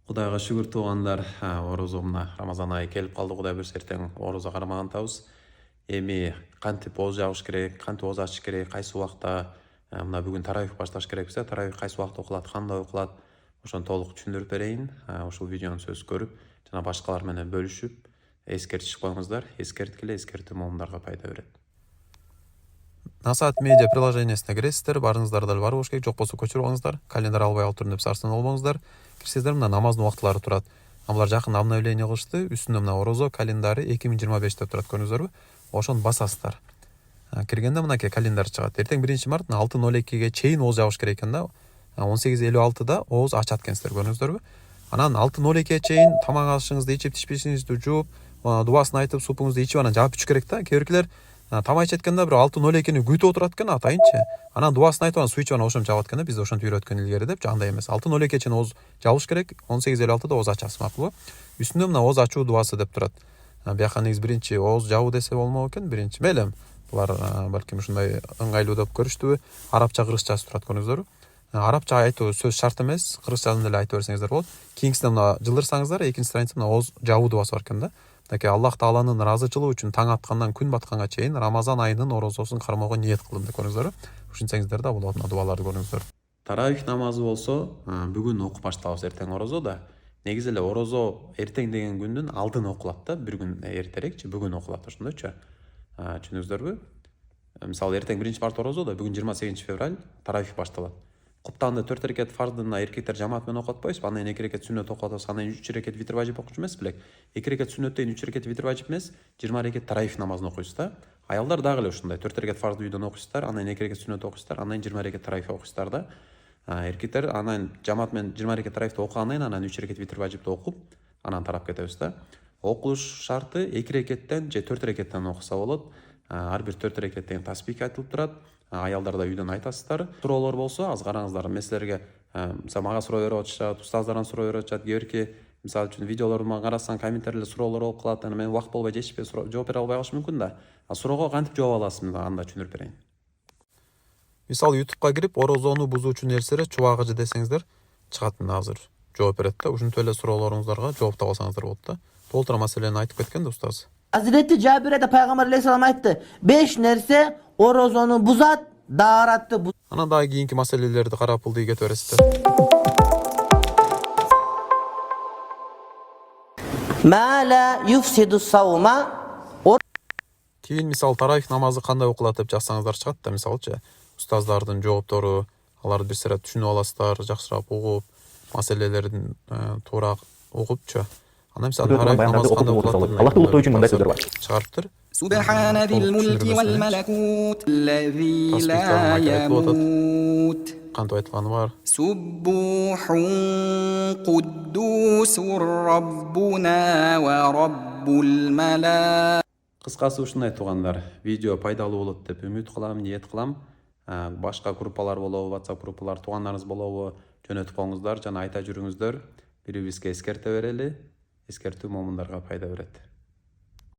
Кудайга шүгүр туугандар, орозо мына Рамазан айы келип калды. Кудай буйрса эртең орозо кармагантабыз. Эми кантип ооз жабыш керек, кантип ооз ачыш керек, кайсы убакта мына бүгүн таравих башташ керекпиз. Таравих кайсы убакта окулат, кандай окулат, ошону толук түшүндүрүп берейин. Ушул видеонун сөзүн көрүп жана башкалар менен бөлүшүп эскертип коюңуздар. Эскерткиле, эскертүү момундарга пайда берет. Насаат медиа приложениесине киресиздер, барыңыздар дал бар болуш керек, жок болсо көчүрүп алыңыздар. Календар албай ал түрүндө сарсын болбоңуздар. Кирсеңиздер, мына намаздын убактылары турат. Булар жакында обновление кылышты. Үстүндө мына орозо календари 2025 деп турат, көрдүңүздөрбү? Ошону басасыздар. Киргенде мынакей календар чыгат. Эртең 1-март 6:02 чейин ооз жабыш керек экен да. 18:56 ооз ачат экенсиздер, көрдүңүздөрбү? Анан 6:02 чейин тамак ашыңызды ичип, тиш бешиңизди жууп, дубасын айтып, супуңузду ичип анан жаап түшүш керек да. Кээ биркилер тамак ичет экен да, бирок 6:02-ни күтүп отурат экен атайынчы. Анан дубасын айтып, анан суу ичип анан ошентип жабат экен да. Бизде ошентип үйрөткөн илгери деп, андай эмес. 6:02 чейин ооз жабыш керек, 18:56 ооз ачасыз, макулбу? Үстүндө мына ооз ачуу дубасы деп турат. Бияка негизи биринчи ооз жабуу десе болмок экен, биринчи мейлем. Булар балким ушундай ыңгайлуу деп көрүштүбү? Арабча, кыргызчасы турат, көрдүңүздөрбү? Арабча айтуу сөз шарт эмес, кыргызчадан деле айтып берсеңиздер болот. Кийинкисинде мына жылдырсаңыздар, экинчи страница мына ооз жабуу дубасы бар экен да. Мынакей Аллах Тааланын ыраазычылыгы үчүн таң аткандан күн батканга чейин Рамазан айынын орозосун кармоого ниет кылдым деп көрүңүздөрбү? Ушинтсеңиздер да болот, мына дубаларды көрүңүздөр. Таравих намазы болсо бүгүн окуп баштабыз, эртең орозо да. Негизи эле орозо эртең деген күндүн алдын окулат да, бир күн эртерээкчи бүгүн окулат, ошондойчу. Түшүндүңүздөрбү? Мисалы эртең 1-март орозо да, бүгүн 28 февраль таравих башталат. Куптаанда 4 рекет фардын эркектер жамаат менен окуп атпайбызбы? Андан 2 рекет сүннөт окуп атабыз, андан 3 рекет витр важип окучу эмес белек? 2 рекет сүннөттөн 3 рекет витр важип эмес, 20 рекет таравих намазын окуйсуз да. Аялдар дагы эле ушундай 4 рекет фарды үйдөн окуйсуздар, андан 2 рекет сүннөт окуйсуздар, андан 20 рекет таравих окуйсуздар да. Эркектер анан жамаат менен 20 рекет таравихти окугандан кийин анан 3 рекет витр важипти окуп, анан тарап кетебиз да. Окулуш шарты 2 рекеттен же 4 рекеттен окуса болот. Ар бир 4 рекеттен таспих айтылып турат. Аялдар да үйдөн айтасыздар. Суроолор болсо аз караңыздар. Мен силерге мисалы мага суроо берип атышат, устаздардан суроо берип атышат. Кээ бирки мисалы үчүн видеолорду карасаң комментарийлер суроолор болуп калат. Анан мен убакыт болбой жетишпей жооп бере албай калышым мүмкүн да. Суроого кантип жооп аласыз, анда түшүндүрүп берейин. Мисалы YouTube'га кирип орозону бузуучу нерселер чубагыжы десеңиздер, чыгат мына азыр. Жооп берет да. Ушинтип эле суроолоруңуздарга жооп таба алсаңыздар болот да. Толтура маселени айтып кеткен да устаз. Hazreti Cabir'e de Peygamber Aleyhisselam aytты. 5 nerse orozonu buzat, dağarattı. Анан дагы кийинки маселелерди карап ылдый кетип бересиздер. Ma la yufsidu savma. Кийин мисал таравих намазы кандай окулат деп жазсаңыздар чыгат да, мисалчы. Устаздардын жооптору, аларды бир сыйра түшүнүп аласыздар, жакшыраак угуп, маселелерин туура угупчу. Анан мисалы таравих намазы кандай окулат деп Аллахты улуттоо үчүн мындай сөздөр бар. чыгарыптыр. سبحان ذي الملك والملكوت الذي لا يموت Кантип айтылганы бар. سبوح قدوس ربنا ورب الملائكة. Кыскасы ушундай туугандар, видео пайдалуу болот деп үмүт кылам, ниет кылам. Башка группалар болобу, WhatsApp группалар, туугандарыңыз болобу, жөнөтүп коюңуздар жана айта жүрүңүздөр. Бири бирибизге эскерте берели. Эскертүү момундарга пайда берет.